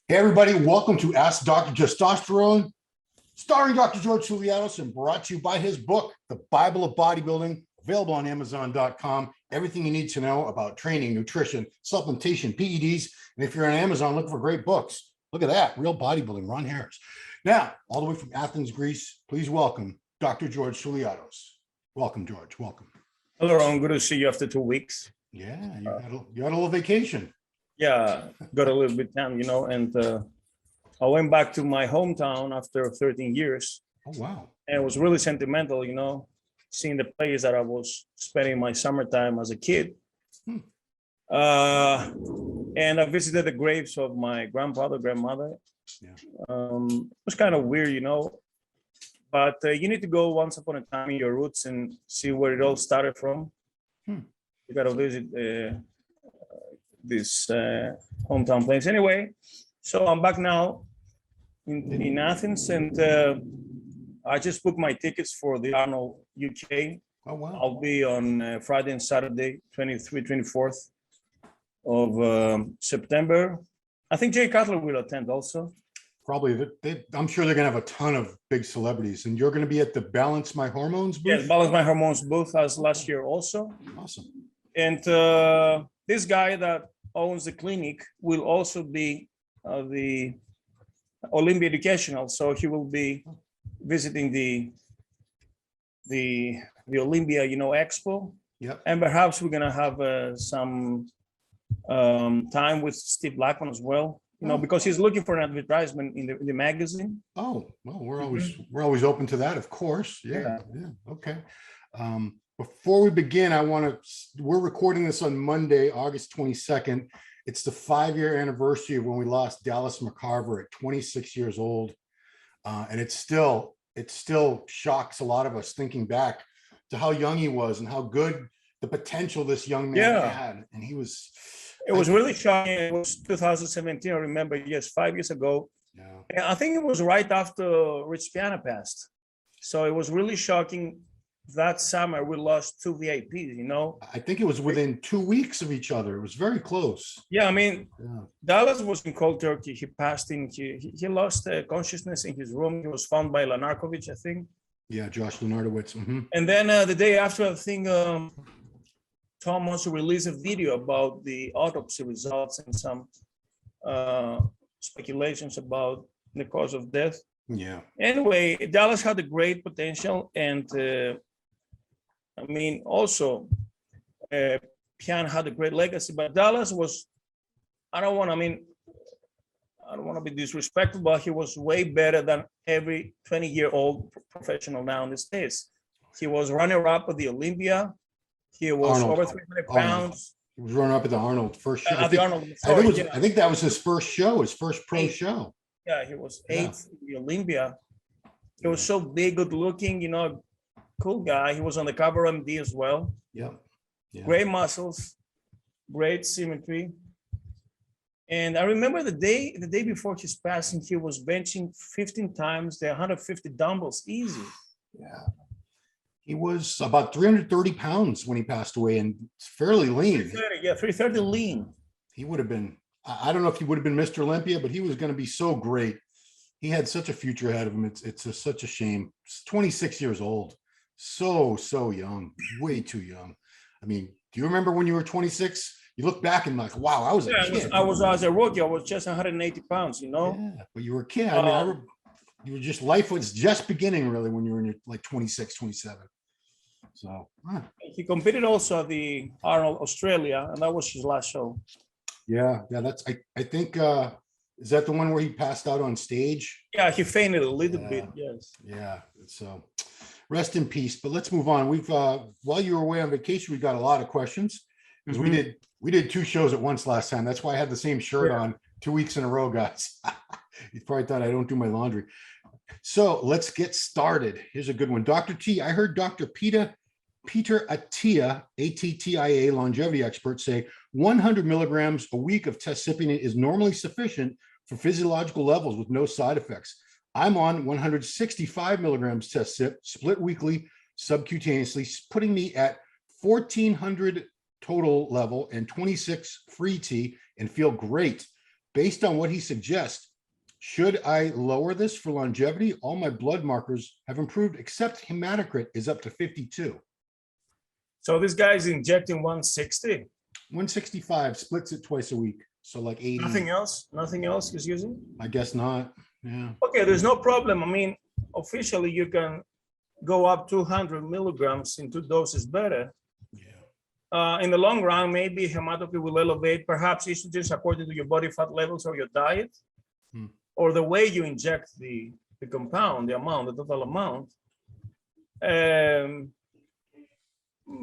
Hey, everybody, welcome to Ask Dr. Testosterone, starring Dr. George Soulianos and brought to you by his book, The Bible of Bodybuilding, available on Amazon.com. Everything you need to know about training, nutrition, supplementation, PEDs. And if you're on Amazon, look for great books. Look at that, Real Bodybuilding, Ron Harris. Now, all the way from Athens, Greece, please welcome Dr. George Soulianos. Welcome, George. Welcome. Hello, Ron. Good to see you after 2 weeks. Yeah, you had a little vacation. Yeah, got a little bit down, and I went back to my hometown after 13 years. Oh, wow. And it was really sentimental, seeing the place that I was spending my summertime as a kid. And I visited the graves of my grandfather, grandmother. Yeah. It was kind of weird, but you need to go once upon a time in your roots and see where it all started from. You got to visit this hometown place. Anyway, so I'm back now in Athens, and I just booked my tickets for the Arnold UK. Oh, wow. I'll be on Friday and Saturday, 23rd, 24th of September. I think Jay Cutler will attend also. Probably. I'm sure they're going to have a ton of big celebrities, and you're going to be at the Balance My Hormones booth? Yes, Balance My Hormones booth as last year also. Awesome. And this guy that owns the clinic will also be the Olympia Educational. So he will be visiting the Olympia, Expo. Yep. And perhaps we're gonna have some time with Steve Blackman as well. Because he's looking for an advertisement in the magazine. Oh, well, we're always open to that, of course. Yeah. Okay. Before we begin, we're recording this on Monday, August 22nd. It's the 5-year anniversary of when we lost Dallas Macarthur at 26 years old. And it still shocks a lot of us thinking back to how young he was and how good the potential this young man had. And it was really shocking. It was 2017. I remember, yes, 5 years ago. Yeah. And I think it was right after Rich Piana passed. So it was really shocking. That summer we lost 2 VIPs, I think it was within 2 weeks of each other. It was very close. Yeah, I mean, Dallas was in cold turkey. He passed in. He lost consciousness in his room. He was found by Lanarkovich, I think. Yeah, Josh Lenardowitz. And then the day after, I think Tom also released a video about the autopsy results and some speculations about the cause of death. Yeah. Anyway, Dallas had a great potential, and also Pian had a great legacy, but Dallas was, I don't want to be disrespectful, but he was way better than every 20-year-old professional now in the States. He was runner-up at the Olympia. He was over 300 pounds. He was runner-up at the Arnold first show. At the Arnold. I think that was his first show, his first pro show. Yeah, he was 8th in the Olympia. He was so big, good looking, cool guy. He was on the cover of MD as well. Yeah. Great muscles, great symmetry. And I remember the day before his passing, he was benching 15 times the 150 dumbbells easy. Yeah. He was about 330 pounds when he passed away and fairly lean. 330 lean. He would have been, I don't know if he would have been Mr. Olympia, but he was going to be so great. He had such a future ahead of him. It's such a shame. 26 years old. So young, way too young. I mean, do you remember when you were 26? You look back and like, wow, I was a kid. I was as a rookie. I was just 180 pounds, Yeah, but you were a kid. Life was just beginning really when you were in your 26, 27. So he competed also at the Arnold Australia, and that was his last show. Yeah. That's I think is that the one where he passed out on stage? Yeah, he fainted a little bit. Yes. Yeah. So rest in peace. But let's move on. We've while you were away on vacation, we got a lot of questions because we did 2 shows at once last time. That's why I had the same shirt on 2 weeks in a row, guys. You probably thought I don't do my laundry. So let's get started. Here's a good one. Dr. T, I heard Dr. Peter Attia, ATTIA longevity expert, say 100 milligrams a week of test cypionate is normally sufficient for physiological levels with no side effects. I'm on 165 milligrams test cyp, split weekly, subcutaneously, putting me at 1400 total level and 26 free T and feel great. based on what he suggests, should I lower this for longevity? All my blood markers have improved, except hematocrit is up to 52. So this guy is injecting 160. 165, splits it twice a week. So like 80. Nothing else? Nothing else he's using? I guess not. Yeah. Okay, there's no problem. I mean, officially you can go up 200 milligrams in 2 doses better. Yeah. In the long run, maybe hematocrit will elevate, perhaps estrogens according to your body fat levels or your diet, or the way you inject the compound, the amount, the total amount.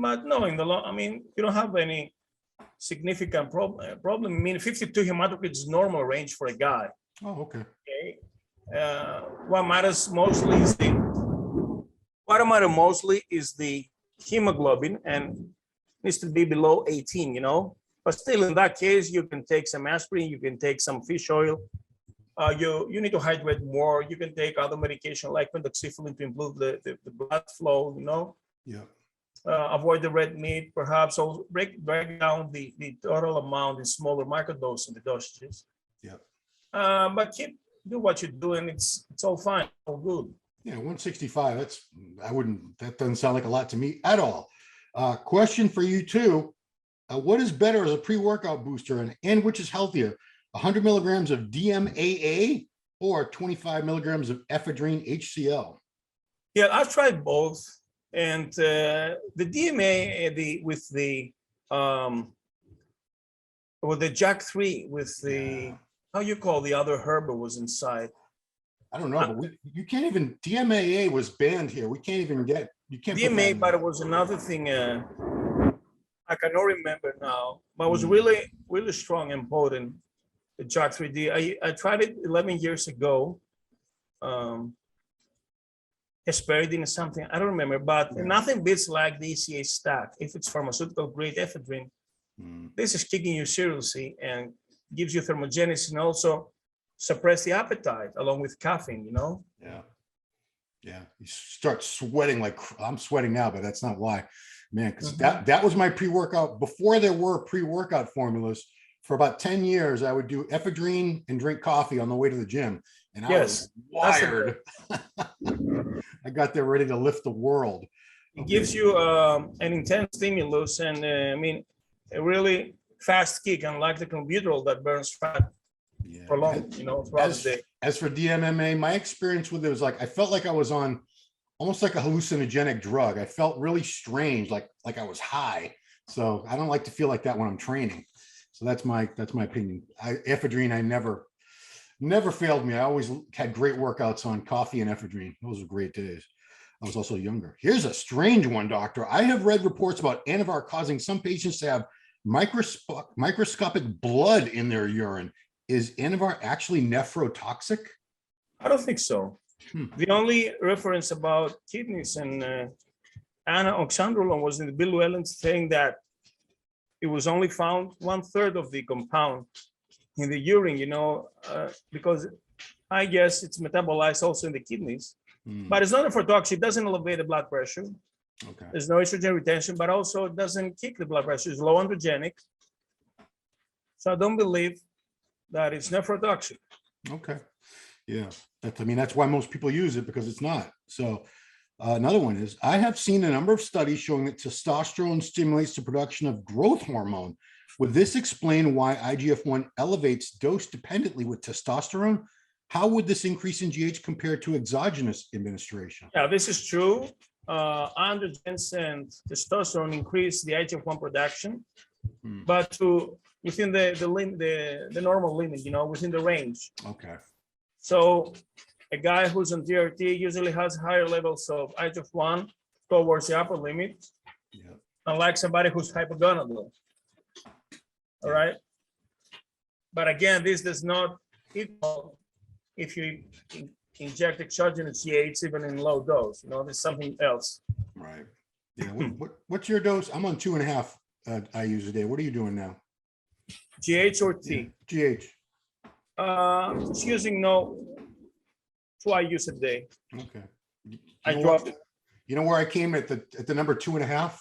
But no, in the long, I mean, you don't have any significant problem. I mean, 52 hematocrit is normal range for a guy. Oh, okay. Okay. What matters mostly is the hemoglobin, and needs to be below 18, you know. But still, in that case, you can take some aspirin, you can take some fish oil. You need to hydrate more. You can take other medication like pentoxiflin to improve the blood flow, you know. Yeah. Avoid the red meat, perhaps. Also break down the total amount in smaller microdoses in the dosages. Yeah. But do what you're doing. It's all fine, all good. Yeah, 165. That doesn't sound like a lot to me at all. Question for you too. What is better as a pre-workout booster and which is healthier? 100 milligrams of DMAA or 25 milligrams of Ephedrine Hcl? Yeah, I've tried both. And the DMAA, with the JAK3, with the, how you call the other herb that was inside? I don't know, but you can't even, DMAA was banned here. We can't even get, you can't. DMAA, but it was another thing, I cannot remember now, but it was really, really strong and potent, the JAK3D. I tried it 11 years ago. Hesperidine or something, I don't remember, but nothing beats like the ECA stack. If it's pharmaceutical grade ephedrine, this is kicking you seriously and gives you thermogenesis and also suppress the appetite along with caffeine, you know? Yeah. Yeah. You start sweating like I'm sweating now, but that's not why, man, because that was my pre-workout. Before there were pre-workout formulas, for about 10 years, I would do ephedrine and drink coffee on the way to the gym. And I was wired. I got there ready to lift the world. It gives you an intense stimulus and I mean, a really fast kick, unlike the clenbuterol that burns fat for long, you know, throughout the day. As for DMMA, my experience with it was like, I felt like I was on almost like a hallucinogenic drug. I felt really strange, like I was high. So I don't like to feel like that when I'm training. So that's my opinion. Ephedrine, I never failed me. I always had great workouts on coffee and ephedrine. Those were great days. I was also younger. Here's a strange one, doctor. I have read reports about Anavar causing some patients to have microscopic blood in their urine. Is Anavar actually nephrotoxic? I don't think so. The only reference about kidneys and oxandrolone was in the Bill Llewellyn saying that it was only found 1/3 of the compound in the urine, you know, because I guess it's metabolized also in the kidneys, but it's not nephrotoxic. It doesn't elevate the blood pressure. Okay. There's no estrogen retention, but also it doesn't kick the blood pressure. It's low androgenic. So I don't believe that it's nephrotoxic. Okay. Yeah. That's why most people use it, because it's not. So another one is, I have seen a number of studies showing that testosterone stimulates the production of growth hormone. Would this explain why IGF-1 elevates dose dependently with testosterone? How would this increase in GH compare to exogenous administration? Yeah, this is true. Androgens and testosterone increase the IGF-1 production, but within the normal limit, you know, within the range. Okay. So a guy who's on DRT usually has higher levels of IGF-1 towards the upper limit, unlike somebody who's hypogonadal. All right. But again, this does not equal if you inject exogenous GH even in low dose. You know, there's something else. Right. Yeah. What's your dose? I'm on 2.5 IUs a day. What are you doing now? GH or T? Yeah. GH. It's using 2 IUs a day. Okay. I dropped it. You know where I came at the number 2.5?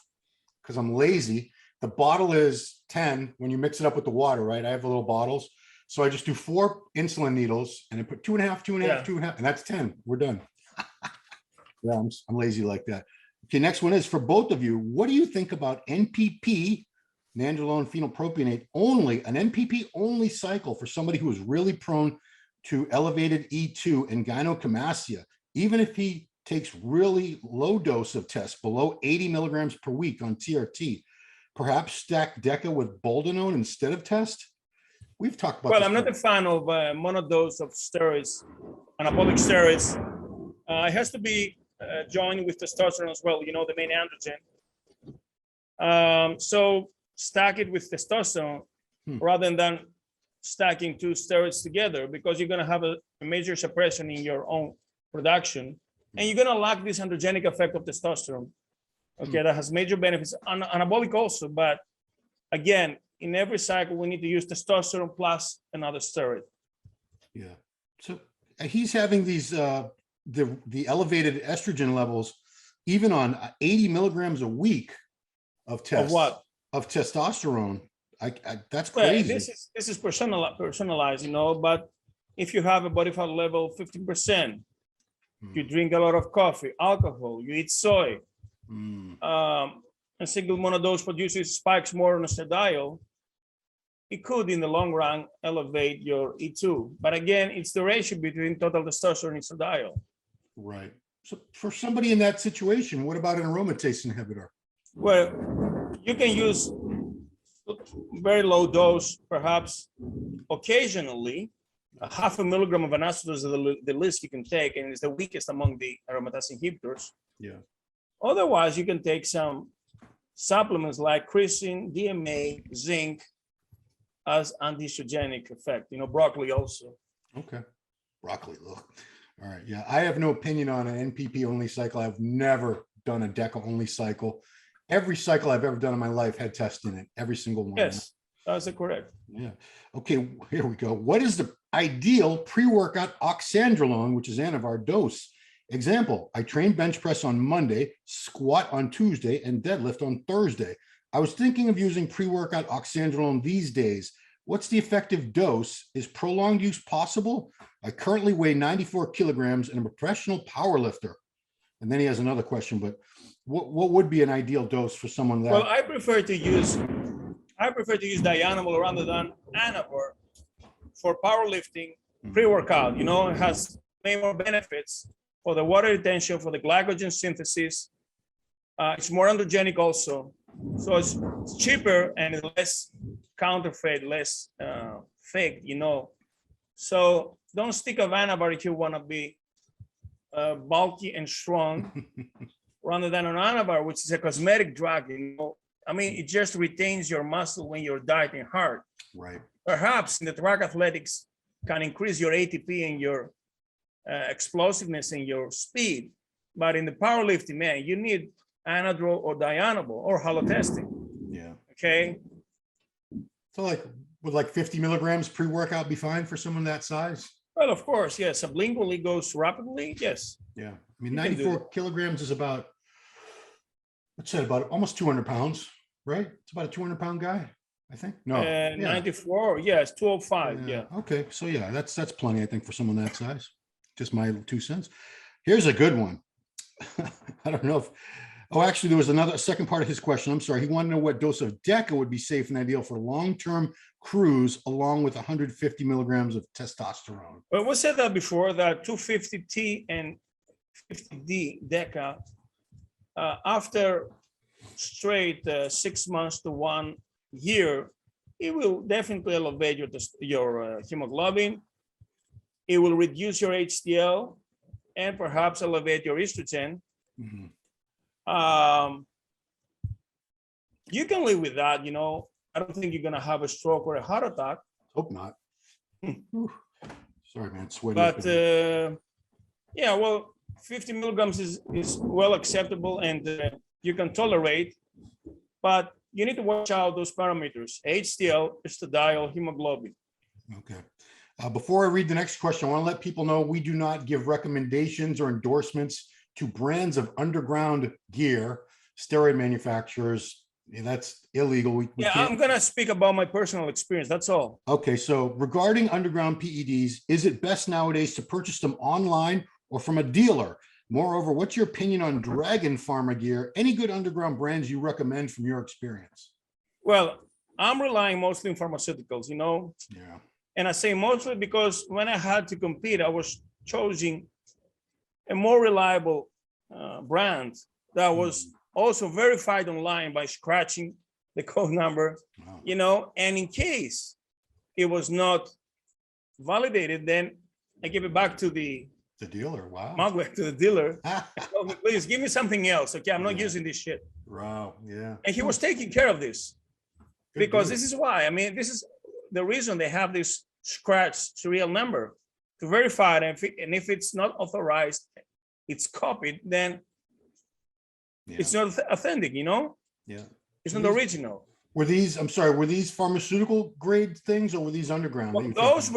Because I'm lazy. The bottle is 10 when you mix it up with the water, right? I have the little bottles. So I just do 4 insulin needles and I put 2.5, 2.5, Yeah. 2.5, and that's 10. We're done. Yeah, I'm lazy like that. Okay, next one is for both of you. What do you think about NPP, nandrolone phenylpropionate only, an NPP only cycle for somebody who is really prone to elevated E2 and gynecomastia, even if he takes really low dose of test below 80 milligrams per week on TRT, perhaps stack DECA with boldenone instead of test? We've talked about Well, this. I'm not a fan of monodose of steroids, anabolic steroids. It has to be joined with testosterone as well, you know, the main androgen. So stack it with testosterone rather than stacking 2 steroids together, because you're going to have a major suppression in your own production, and you're going to lack this androgenic effect of testosterone. Okay, that has major benefits. Anabolic also, but again, in every cycle, we need to use testosterone plus another steroid. Yeah. So he's having these the elevated estrogen levels, even on 80 milligrams a week of test. Of what? Of testosterone. That's Well, crazy. this is personalized, you know. But if you have a body fat level 15%, you drink a lot of coffee, alcohol, you eat soy, and single monodose produces spikes more on estradiol, it could, in the long run, elevate your E2. But again, it's the ratio between total testosterone and estradiol. Right. So for somebody in that situation, what about an aromatase inhibitor? Well, you can use very low dose, perhaps occasionally. A 0.5 milligram of anacetate is the least you can take, and it's the weakest among the aromatase inhibitors. Yeah. Otherwise, you can take some supplements like creatine, DMAA, zinc as anti-estrogenic effect. You know, broccoli also. Okay. Broccoli. Ugh. All right. Yeah. I have no opinion on an NPP only cycle. I've never done a DECA only cycle. Every cycle I've ever done in my life had test in it. Every single one. Yes, that's correct. Yeah. Okay. Here we go. What is the ideal pre-workout oxandrolone, which is Anavar dose? Example, I train bench press on Monday, squat on Tuesday, and deadlift on Thursday. I was thinking of using pre-workout oxandrolone these days. What's the effective dose? Is prolonged use possible? I currently weigh 94 kilograms and I'm a professional power lifter. And then he has another question, but what would be an ideal dose for someone that? Well, I prefer to use Dianabol rather than Anavar for powerlifting pre-workout. You know, it has many more benefits for the water retention, for the glycogen synthesis. It's more androgenic also. So it's cheaper and it's less counterfeit, less fake, you know. So don't stick a Anavar if you want to be bulky and strong, rather than an Anavar, which is a cosmetic drug. You know, I mean, it just retains your muscle when you're dieting hard. Right. Perhaps in the track athletics can increase your ATP and your explosiveness and your speed, but in the powerlifting, man, you need Anadrol or Dianabol or halotestin. Yeah. Okay. So like, would like 50 milligrams pre-workout be fine for someone that size? Well, of course, yes. Sublingually goes rapidly. Yes. Yeah. I mean, 94 kilograms is about, what's that, about almost 200 pounds, right? It's about a 200-pound guy, I think. No. Yeah. 94. Yes. 205. Yeah. Okay. So yeah, that's plenty, I think, for someone that size. Just my 2 cents. Here's a good one. I don't know if, actually, there was a second part of his question. I'm sorry. He wanted to know what dose of DECA would be safe and ideal for long-term cruise along with 150 milligrams of testosterone. Well, we said that before, that 250T and 50D DECA, after straight 6 months to 1 year, it will definitely elevate your hemoglobin. It will reduce your HDL and perhaps elevate your estrogen. Mm-hmm. You can live with that, you know. I don't think you're gonna have a stroke or a heart attack. Hope not. Sorry, man. Sweaty. But yeah, well, 50 milligrams is well acceptable and you can tolerate. But you need to watch out those parameters: HDL, estradiol, hemoglobin. Okay. Before I read the next question, I want to let people know we do not give recommendations or endorsements to brands of underground gear, steroid manufacturers, Yeah, that's illegal. We Yeah, can't. I'm gonna speak about my personal experience. That's all. Okay, so regarding underground PEDs, is it best nowadays to purchase them online or from a dealer? Moreover, what's your opinion on Dragon Pharma gear? Any good underground brands you recommend from your experience? Well, I'm relying mostly on pharmaceuticals, you know, Yeah. and I say mostly because when I had to compete, I was choosing a more reliable brand that was also verified online by scratching the code number, Wow. you know, and in case it was not validated, then I give it back to the dealer. Wow. to the dealer. Told me, please give me something else. Okay, I'm not Yeah. using this shit. Wow. Yeah. And he was taking care of this. Good Because dude. this is why, I mean, this is the reason they have this scratch serial number to verify it. And if it's not authorized, it's copied, then Yeah. it's not authentic, you know? Yeah. It's So not these- original. Were these, I'm sorry, were these pharmaceutical grade things or were these underground? Well, those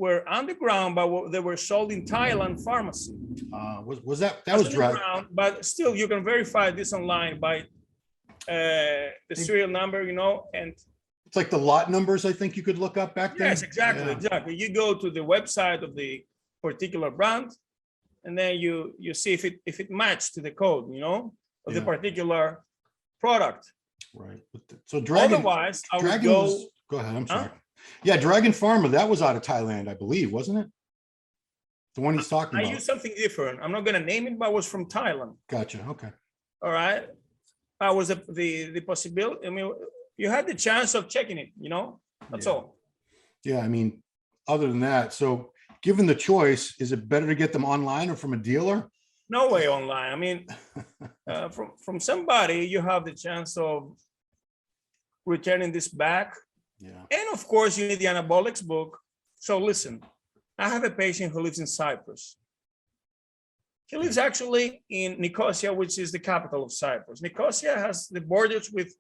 were underground, but they were sold in Thailand pharmacy. Was that That's was Dragon? underground, but still you can verify this online by the serial number, you know, and It's like the lot numbers I think you could look up back then. yes, exactly, Yeah. exactly. You go to the website of the particular brand, and then you see if it matched to the code, you know, of the Yeah. particular product. Right. So Dragon, Otherwise, I would Dragon go. was, go ahead, I'm Huh? sorry. Yeah, Dragon Pharma, that was out of Thailand, I believe, wasn't it? The one he's talking I about. used something different. I'm not gonna name it, but it was from Thailand. Gotcha. Okay. All right. I was the possibility. I mean, you had the chance of checking it, you know. That's Yeah. all. Yeah, I mean, other than that, so given the choice, is it better to get them online or from a dealer? No way online. I mean, from somebody, you have the chance of returning this back. Yeah. And of course, you need the anabolics book. So listen, I have a patient who lives in Cyprus. He lives actually in Nicosia, which is the capital of Cyprus. Nicosia has the borders with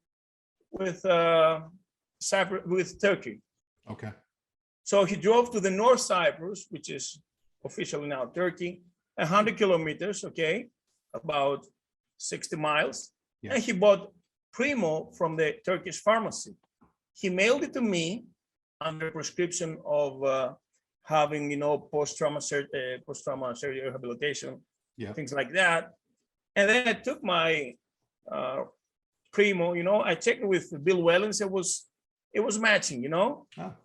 Cyprus, with Turkey. Okay. So he drove to the North Cyprus, which is officially now Turkey, 100 kilometers, okay, about 60 miles. Yeah. And he bought Primo from the Turkish pharmacy. He mailed it to me under prescription of having, you know, post-trauma surgery rehabilitation, Yeah. things like that. And then I took my Primo, you know, I checked it with Bill Wellens. It was matching, you know. Oh,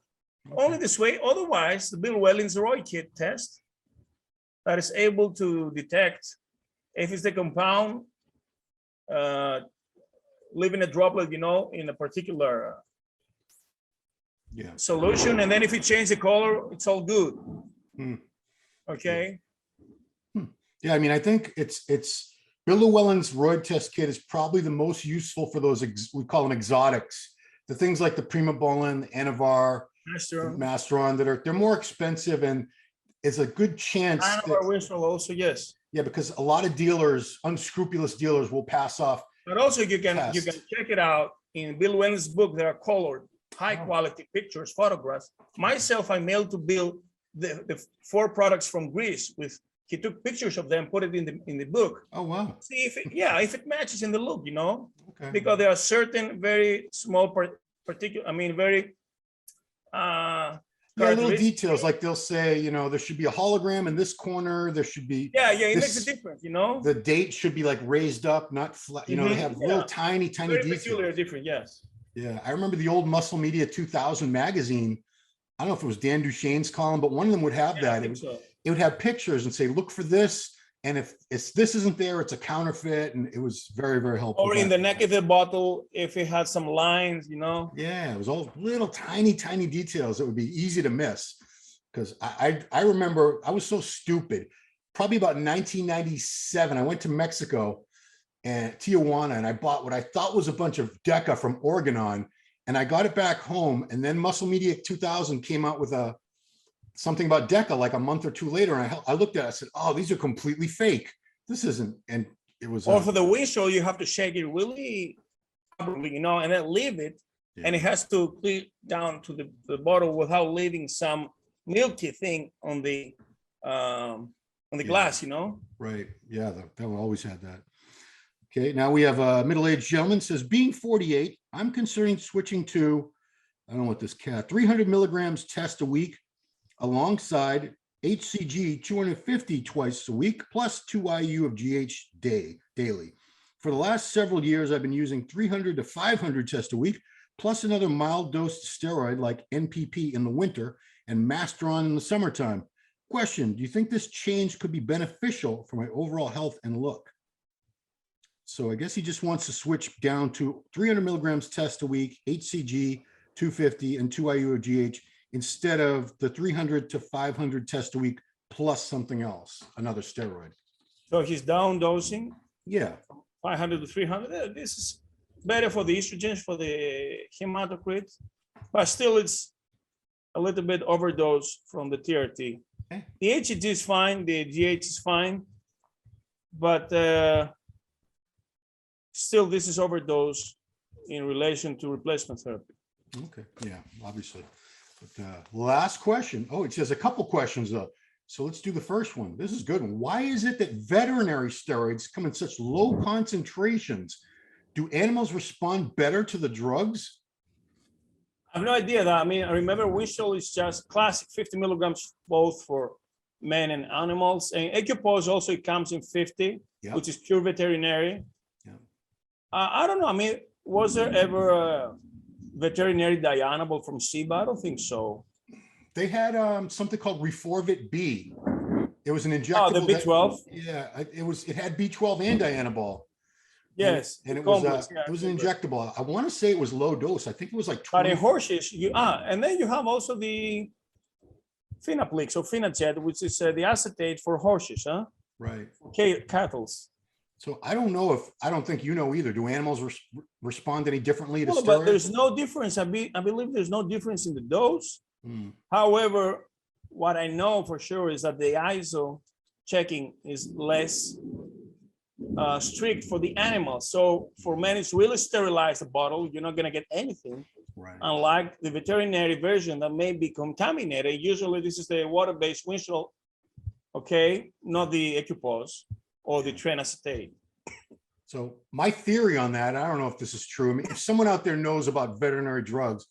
Only this way. Otherwise, the Bill Wellens Roy kit test that is able to detect if it's the compound leaving a droplet, you know, in a particular yeah. solution, and then if you change the color, it's all good. Hmm. Okay. Yeah, I mean, I think it's Bill Llewellyn's Royd test kit is probably the most useful for those, we call them exotics, the things like the Primobolan, Anavar, Masteron that they're more expensive, and it's a good chance. Anavar also, yes. Yeah, because a lot of dealers, unscrupulous dealers, will pass off. But also you can check it out in Bill Wellens' book. There are colored, high quality pictures, photographs. Myself, I mailed to Bill the 4 products from Greece with. He took pictures of them, put it in the book. Oh wow! See if it matches in the look, you know. Okay. Because there are certain very small particular. I mean, very little details like they'll say, you know, there should be a hologram in this corner. There should be it makes a difference, you know. The date should be like raised up, not flat. You know, they have little tiny very details. Peculiar, different, yes. Yeah, I remember the old Muscle Media 2000 magazine. I don't know if it was Dan Duchesne's column, but one of them would have that. It would have pictures and say, look for this. And if this isn't there, it's a counterfeit. And it was very, very helpful. Or in the neck of the bottle, if it had some lines, you know. Yeah, it was all little tiny details that would be easy to miss. Because I remember I was so stupid. Probably about 1997, I went to Mexico and Tijuana, and I bought what I thought was a bunch of DECA from Organon. And I got it back home. And then Muscle Media 2000 came out with something about DECA like a month or 2 later. And I looked at it, I said, oh, these are completely fake. This isn't. And it was. Or for the windshield, you have to shake it really, you know, and then leave it. Yeah. And it has to clear down to the bottle without leaving some milky thing on the glass, you know. Right. Yeah. That one always had that. Okay, now we have a middle-aged gentleman says, being 48, I'm considering switching to, I don't know what this cat, 300 milligrams test a week alongside HCG 250 twice a week, plus 2 IU of GH daily. For the last several years, I've been using 300 to 500 tests a week, plus another mild dose steroid like NPP in the winter and Masteron in the summertime. Question, do you think this change could be beneficial for my overall health and look? So I guess he just wants to switch down to 300 milligrams test a week, HCG 250 and 2 IU of GH instead of the 300 to 500 tests a week plus something else, another steroid. So he's down dosing. Yeah. 500 to 300. This is better for the estrogens, for the hematocrit, but still it's a little bit overdose from the TRT. Okay. The HCG is fine, the GH is fine, but still this is overdose in relation to replacement therapy. Okay, yeah, obviously. But last question. Oh, it says a couple questions though. So let's do the first one. This is a good one. Why is it that veterinary steroids come in such low concentrations? Do animals respond better to the drugs? I have no idea that. I mean, I remember Winchell is just classic 50 milligrams both for men and animals. And Ecupose also it comes in 50, Yep. which is pure veterinary. Yep. I don't know. I mean, was there ever a veterinary dianabol from SIBA? I don't think so. They had something called Reforvit B. It was an injectable. Oh, the B12. It had B12 and dianabol. Yes, and it complex, was an injectable. I want to say it was low dose. I think it was like 20. But in horses, and then you have also the Finaplix or Finajet, which is the acetate for horses, huh? Right. Okay, cattle. So I don't think you know either. Do animals respond any differently to steroids? But there's no difference. I believe there's no difference in the dose. However, what I know for sure is that the ISO checking is less strict for the animals. So for men, it's really sterilized the bottle. You're not going to get anything. Right. Unlike the veterinary version that may be contaminated. Usually this is the water-based Winchell, okay, not the Ecupose or the trenacetate. So my theory on that, I don't know if this is true. I mean, if someone out there knows about veterinary drugs,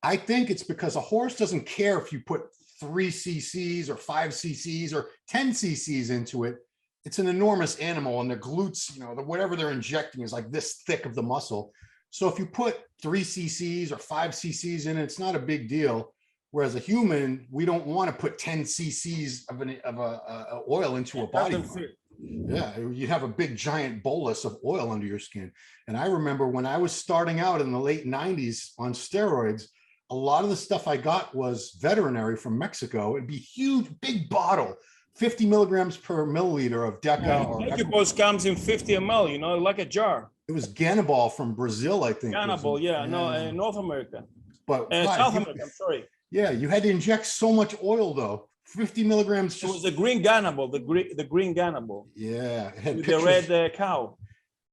I think it's because a horse doesn't care if you put 3 cc's or 5 cc's or 10 cc's into it. It's an enormous animal and their glutes, whatever they're injecting is like this thick of the muscle. So if you put 3 cc's or 5 cc's in it, it's not a big deal. Whereas a human, we don't want to put 10 cc's of a oil into a body part. Yeah, you'd have a big giant bolus of oil under your skin. And I remember when I was starting out in the late 90s on steroids, a lot of the stuff I got was veterinary from Mexico. It'd be huge, big bottle, 50 milligrams per milliliter of deca. Or Ecupose comes in 50 ml, like a jar. It was Ganabol from Brazil, I think. Ganabol, no, North America. But South America, I'm sorry. Yeah, you had to inject so much oil though. 50 milligrams. It was the green Ganabol, the green Ganabol. Yeah, it had with the red cow.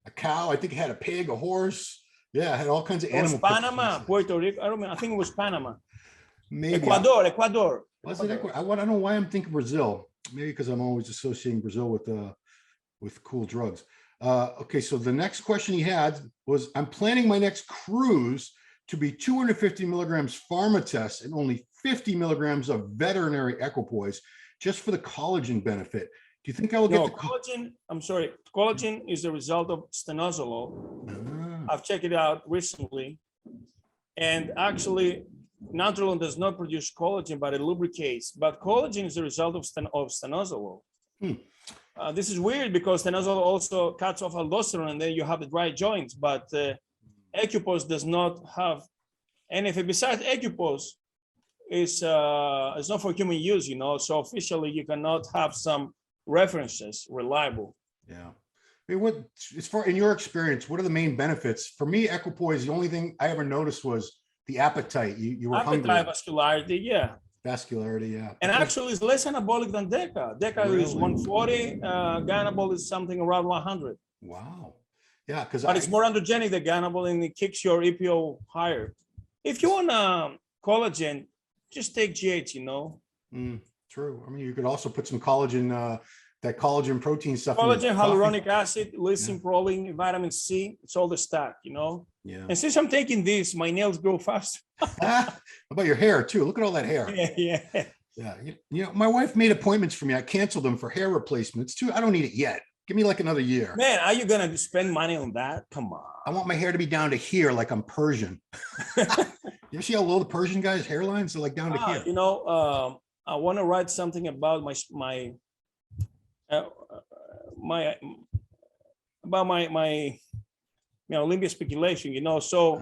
A cow, I think it had a pig, a horse. Yeah, it had all kinds of animal. Panama, Puerto Rico. I think it was Panama. Maybe Ecuador. Was it Ecuador? I don't know why I'm thinking Brazil. Maybe because I'm always associating Brazil with cool drugs. Okay, so the next question he had was, I'm planning my next cruise to be 250 milligrams pharma test and only 50 milligrams of veterinary equipoise just for the collagen benefit. Do you think I will get the collagen? I'm sorry. Collagen is the result of stenozolol. I've checked it out recently. And actually, Natural does not produce collagen, but it lubricates. But collagen is the result of stenozolol. This is weird because stenozolol also cuts off aldosterone and then you have the dry joints. But Ecupose does not have anything. Besides, Ecupose is it's not for human use, So officially, you cannot have some references reliable. Yeah. I mean, in your experience, what are the main benefits? For me, equipoise, the only thing I ever noticed was the appetite. You were hungry. Vascularity, yeah. Vascularity, yeah. And actually, it's less anabolic than deca. Deca is 140. Ganabol is something around 100. Wow. Yeah, but it's more androgenic than Ganabol, and it kicks your EPO higher. If you want collagen, just take GH. True. I mean, you could also put some collagen that collagen protein stuff. in your Collagen, coffee. hyaluronic acid, lysine, proline, vitamin C. It's all the stack, you know. Yeah. And since I'm taking this, my nails grow faster. How about your hair too? Look at all that hair. Yeah. Yeah. You know, my wife made appointments for me. I canceled them for hair replacements too. I don't need it yet. Give me like another year. Man, are you gonna spend money on that? Come on. I want my hair to be down to here, like I'm Persian. You see how low the Persian guys' hairlines are, like down to here? You know, I want to write something about my Olympia speculation. You know, so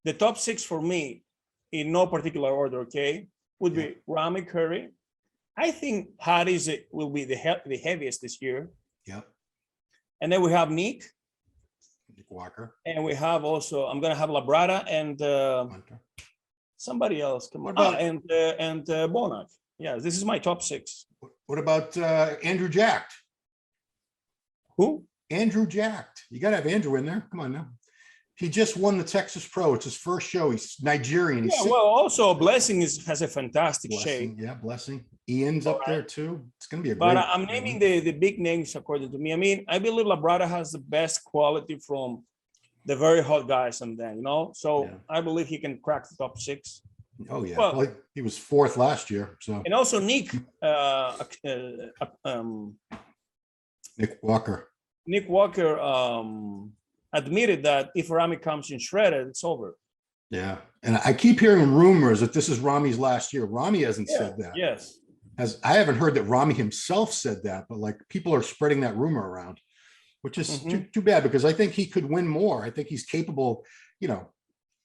the top 6 for me, in no particular order, okay, would be Rami Curry. I think Hades will be the heaviest this year. Yep. And then we have Nick Walker. And we have also, I'm gonna have Labrada and somebody else. Come on. And Bonac. Yeah, this is my top 6. What about Andrew Jacked? Who? Andrew Jacked. You got to have Andrew in there. Come on now. He just won the Texas Pro. It's his first show. He's Nigerian. He's well, also Blessing has a fantastic shape. Yeah, Blessing. Ian's up there too. It's going to be a great. But I'm naming the big names according to me. I mean, I believe Labrada has the best quality from the very hot guys and then, you know. So I believe he can crack the top 6. Oh yeah, well, he was 4th last year. So and also Nick Nick Walker. Nick Walker admitted that if Rami comes in shredded, it's over. Yeah, and I keep hearing rumors that this is Rami's last year. Rami hasn't said that. Yes. I haven't heard that Rami himself said that, but like people are spreading that rumor around, which is too bad because I think he could win more. I think he's capable. You know,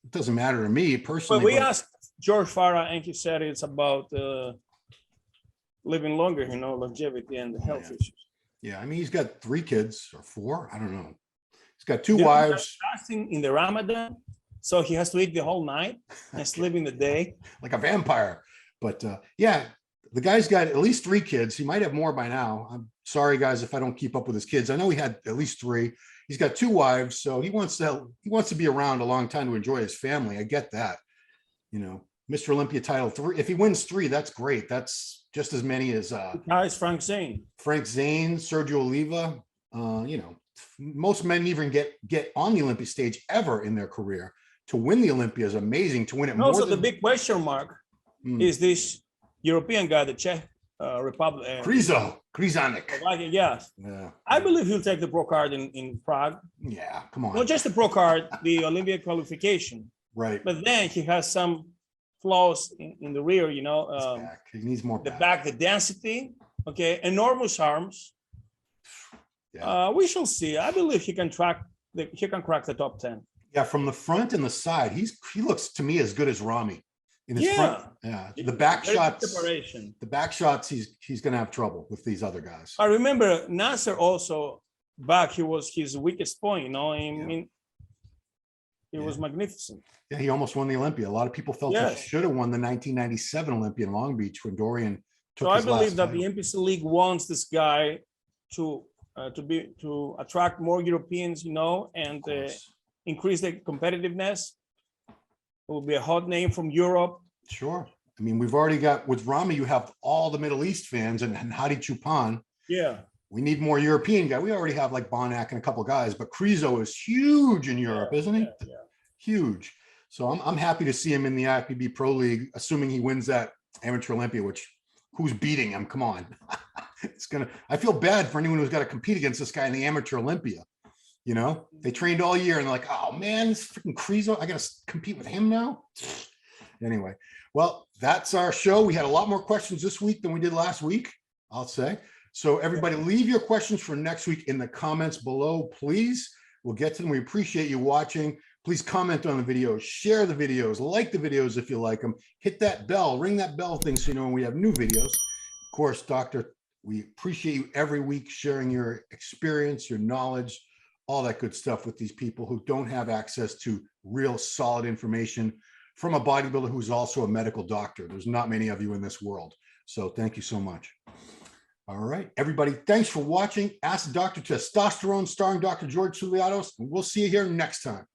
it doesn't matter to me personally. But we asked George Farah, and he said it's about living longer, you know, longevity and health issues. Yeah, I mean, he's got 3 kids or 4. I don't know. He's got 2 wives. Fasting in the Ramadan, so he has to eat the whole night and sleep in the day. Like a vampire. But yeah, the guy's got at least 3 kids. He might have more by now. I'm sorry, guys, if I don't keep up with his kids. I know he had at least 3. He's got 2 wives, so he wants to be around a long time to enjoy his family. I get that. You know, Mr. Olympia title 3. If he wins 3, that's great. That's just as many as guys, Frank Zane, Sergio Oliva. You know, most men even get on the Olympia stage ever in their career. To win the Olympia is amazing. To win it and more also the big question mark is this European guy, the Czech Republic. Krizanek. Yes. Yeah. I believe he'll take the pro card in Prague. Yeah, come on. Not just the pro card, the Olympic qualification. Right. But then he has some flaws in the rear, you know. He needs more back, the density, okay, enormous arms. Yeah. We shall see. I believe he can crack the top 10. Yeah, from the front and the side, he looks to me as good as Rami. In his front, the back shots. The back shots, he's going to have trouble with these other guys. I remember Nasser also back. He was his weakest point. You know, I mean, it was magnificent. Yeah, he almost won the Olympia. A lot of people felt he should have won the 1997 Olympia in Long Beach when Dorian took. So I believe that the NPC League wants this guy to attract more Europeans, you know, and increase the competitiveness. It will be a hot name from Europe. Sure. I mean, we've already got with Rami, you have all the Middle East fans and Hadi Chupan. Yeah. We need more European guy. We already have like Bonac and a couple guys, but Krizo is huge in Europe, isn't he? Yeah. Huge. So I'm happy to see him in the IFBB Pro League, assuming he wins that Amateur Olympia, which who's beating him? Come on. I feel bad for anyone who's got to compete against this guy in the Amateur Olympia. You know, they trained all year and they're like, oh man, this freaking Krizo, I got to compete with him now. Anyway, well, that's our show. We had a lot more questions this week than we did last week, I'll say. So everybody leave your questions for next week in the comments below, please. We'll get to them. We appreciate you watching. Please comment on the videos, share the videos, like the videos if you like them. Hit that bell, ring that bell thing so you know when we have new videos. Of course, Doctor, we appreciate you every week sharing your experience, your knowledge, all that good stuff with these people who don't have access to real solid information from a bodybuilder who's also a medical doctor. There's not many of you in this world. So thank you so much. All right, everybody, thanks for watching. Ask Dr. Testosterone starring Dr. George Souliatos, and we'll see you here next time.